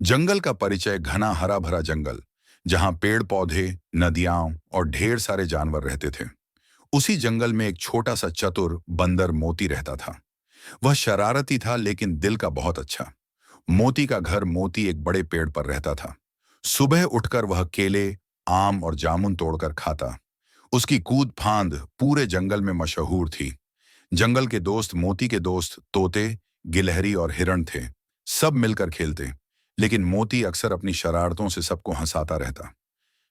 जंगल का परिचय घना हरा भरा जंगल, जहां पेड़ पौधे, नदियां और ढेर सारे जानवर रहते थे। उसी जंगल में एक छोटा सा चतुर बंदर मोती रहता था। वह शरारती था लेकिन दिल का बहुत अच्छा। मोती का घर मोती एक बड़े पेड़ पर रहता था। सुबह उठकर वह केले, आम और जामुन तोड़कर खाता। उसकी कूद फांद पूरे जंगल में मशहूर थी। जंगल के दोस्त मोती के दोस्त तोते, गिलहरी और हिरण थे। सब मिलकर खेलते, लेकिन मोती अक्सर अपनी शरारतों से सबको हंसाता रहता।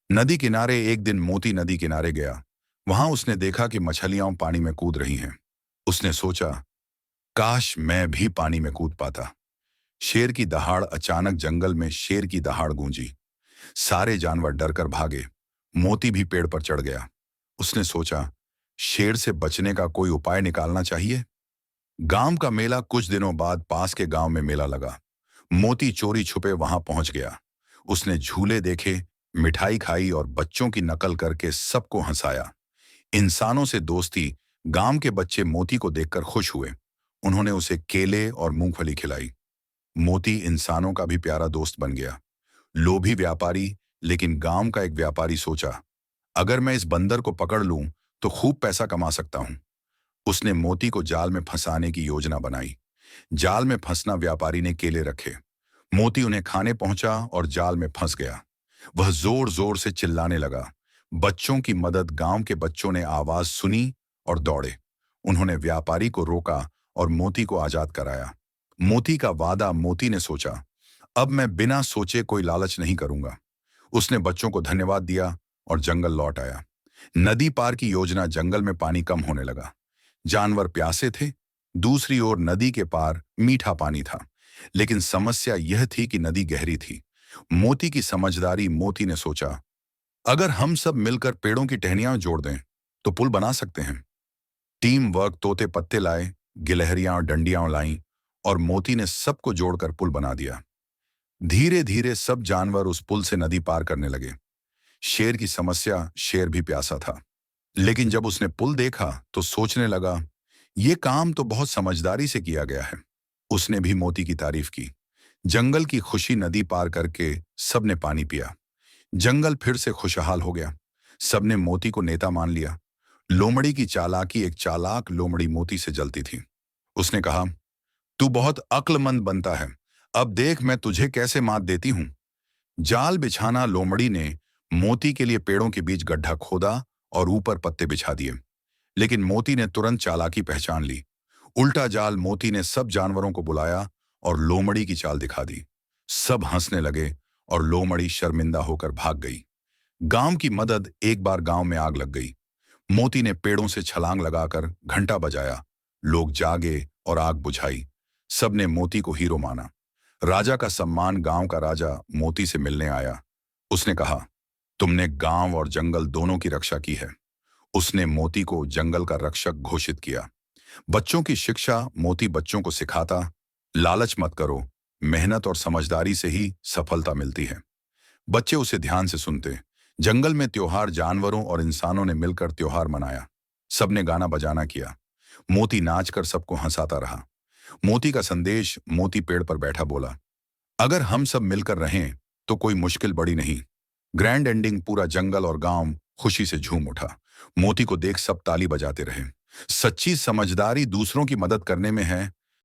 नदी किनारे एक दिन मोती नदी किनारे गया। वहां उसने देखा कि मछलियां पानी में कूद रही हैं। उसने सोचा, काश मैं भी पानी में कूद पाता। शेर की दहाड़ अचानक जंगल में शेर की दहाड़ गूंजी। सारे जानवर डरकर भागे। मोती भी पेड़ पर चढ़ गया। उसने सोचा, शेर से बचने का कोई उपाय निकालना चाहिए। गांव का मेला कुछ दिनों बाद पास के गांव में मेला लगा। मोती चोरी छुपे वहां पहुंच गया। उसने झूले देखे, मिठाई खाई और बच्चों की नकल करके सबको हंसाया। इंसानों से दोस्ती। गांव के बच्चे मोती को देखकर खुश हुए। उन्होंने उसे केले और मूंगफली खिलाई। मोती इंसानों का भी प्यारा दोस्त बन गया। लोभी व्यापारी, लेकिन गांव का एक व्यापारी सोचा, अगर मैं इस बंदर को पकड़ लूं तो खूब पैसा कमा सकता हूं। उसने मोती को जाल में फंसाने की योजना बनाई। जाल में फंसना व्यापारी ने केले रखे। मोती उन्हें खाने पहुंचा और जाल में फंस गया। वह जोर जोर से चिल्लाने लगा। बच्चों की मदद। गांव के बच्चों ने आवाज सुनी और दौड़े। उन्होंने व्यापारी को रोका और मोती को आजाद कराया। मोती का वादा। मोती ने सोचा, अब मैं बिना सोचे कोई लालच नहीं करूंगा। उसने बच्चों को धन्यवाद दिया और जंगल लौट आया। नदी पार की योजना। जंगल में पानी कम होने लगा। जानवर प्यासे थे। दूसरी ओर नदी के पार मीठा पानी था, लेकिन समस्या यह थी कि नदी गहरी थी। मोती की समझदारी। मोती ने सोचा, अगर हम सब मिलकर पेड़ों की टहनियां जोड़ दें तो पुल बना सकते हैं। Team work. तोते पत्ते लाए, गिलहरियां और डंडियां लाईं और मोती ने सबको जोड़कर पुल बना दिया। धीरे धीरे सब जानवर उस पुल से नदी पार करने लगे। शेर की समस्या। शेर भी प्यासा था, लेकिन जब उसने पुल देखा तो सोचने लगा, ये काम तो बहुत समझदारी से किया गया है। उसने भी मोती की तारीफ की। जंगल की खुशी। नदी पार करके सबने पानी पिया। जंगल फिर से खुशहाल हो गया। सबने मोती को नेता मान लिया। लोमड़ी की चालाकी। एक चालाक लोमड़ी मोती से जलती थी। उसने कहा, तू बहुत अक्लमंद बनता है। अब देख मैं तुझे कैसे मात देती हूं। जाल बिछाना। लोमड़ी ने मोती के लिए पेड़ों के बीच गड्ढा खोदा और ऊपर पत्ते बिछा दिए, लेकिन मोती ने तुरंत चालाकी पहचान ली। उल्टा जाल। मोती ने सब जानवरों को बुलाया और लोमड़ी की चाल दिखा दी। सब हंसने लगे और लोमड़ी शर्मिंदा होकर भाग गई। गांव की मदद। एक बार गांव में आग लग गई। मोती ने पेड़ों से छलांग लगाकर घंटा बजाया। लोग जागे और आग बुझाई। सबने मोती को हीरो माना। राजा का सम्मान। गांव का राजा मोती से मिलने आया। उसने कहा, तुमने गांव और जंगल दोनों की रक्षा की है। उसने मोती को जंगल का रक्षक घोषित किया। बच्चों की शिक्षा। मोती बच्चों को सिखाता, लालच मत करो, मेहनत और समझदारी से ही सफलता मिलती है। बच्चे उसे ध्यान से सुनते। जंगल में त्योहार। जानवरों और इंसानों ने मिलकर त्योहार मनाया। सबने गाना बजाना किया। मोती नाचकर सबको हंसाता रहा। मोती का संदेश। मोती पेड़ पर बैठा बोला, अगर हम सब मिलकर रहें तो कोई मुश्किल बड़ी नहीं। Grand ending. पूरा जंगल और गांव खुशी से झूम उठा। मोती को देख सब ताली बजाते रहे। सच्ची समझदारी दूसरों की मदद करने में है